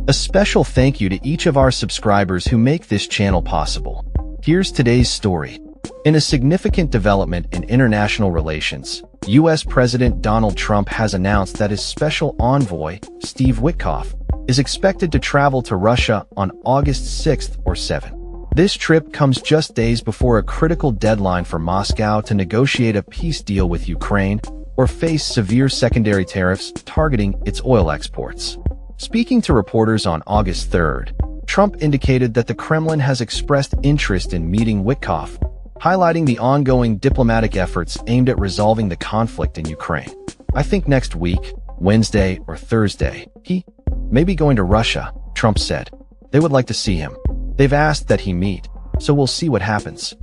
A special thank you to each of our subscribers who make this channel possible. Here's today's story. In a significant development in international relations, U.S. President Donald Trump has announced that his special envoy, Steve Witkoff, is expected to travel to Russia on August 6th or 7th. This trip comes just days before a critical deadline for Moscow to negotiate a peace deal with Ukraine or face severe secondary tariffs targeting its oil exports. Speaking to reporters on August 3rd, Trump indicated that the Kremlin has expressed interest in meeting Witkoff, highlighting the ongoing diplomatic efforts aimed at resolving the conflict in Ukraine. "I think next week, Wednesday or Thursday, he may be going to Russia," Trump said. "They would like to see him. They've asked that he meet, so we'll see what happens."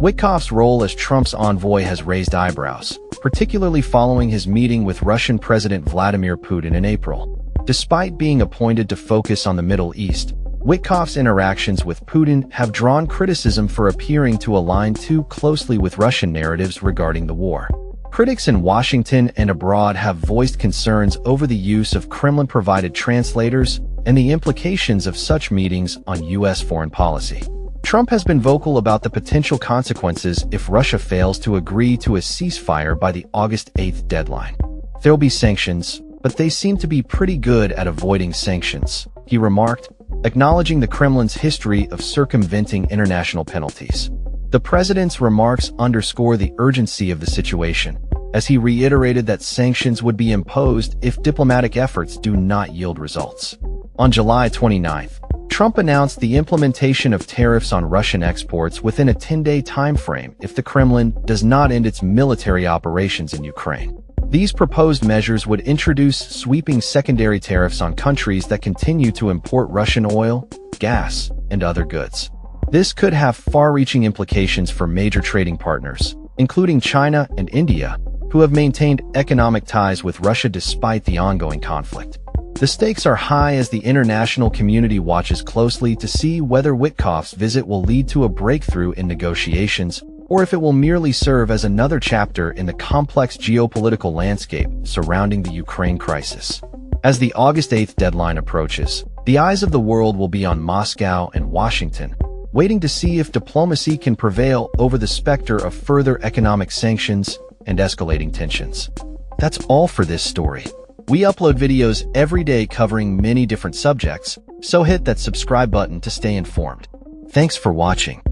Witkoff's role as Trump's envoy has raised eyebrows, particularly following his meeting with Russian President Vladimir Putin in April. Despite being appointed to focus on the Middle East, Witkoff's interactions with Putin have drawn criticism for appearing to align too closely with Russian narratives regarding the war. Critics in Washington and abroad have voiced concerns over the use of Kremlin-provided translators and the implications of such meetings on U.S. foreign policy. Trump has been vocal about the potential consequences if Russia fails to agree to a ceasefire by the August 8th deadline. "There'll be sanctions, but they seem to be pretty good at avoiding sanctions," he remarked, acknowledging the Kremlin's history of circumventing international penalties. The president's remarks underscore the urgency of the situation, as he reiterated that sanctions would be imposed if diplomatic efforts do not yield results. On July 29th, Trump announced the implementation of tariffs on Russian exports within a 10-day timeframe if the Kremlin does not end its military operations in Ukraine. These proposed measures would introduce sweeping secondary tariffs on countries that continue to import Russian oil, gas, and other goods. This could have far-reaching implications for major trading partners, including China and India, who have maintained economic ties with Russia despite the ongoing conflict. The stakes are high as the international community watches closely to see whether Witkoff's visit will lead to a breakthrough in negotiations, or if it will merely serve as another chapter in the complex geopolitical landscape surrounding the Ukraine crisis. As the August 8th deadline approaches, the eyes of the world will be on Moscow and Washington, waiting to see if diplomacy can prevail over the specter of further economic sanctions and escalating tensions. That's all for this story. We upload videos every day covering many different subjects, so hit that subscribe button to stay informed. Thanks for watching.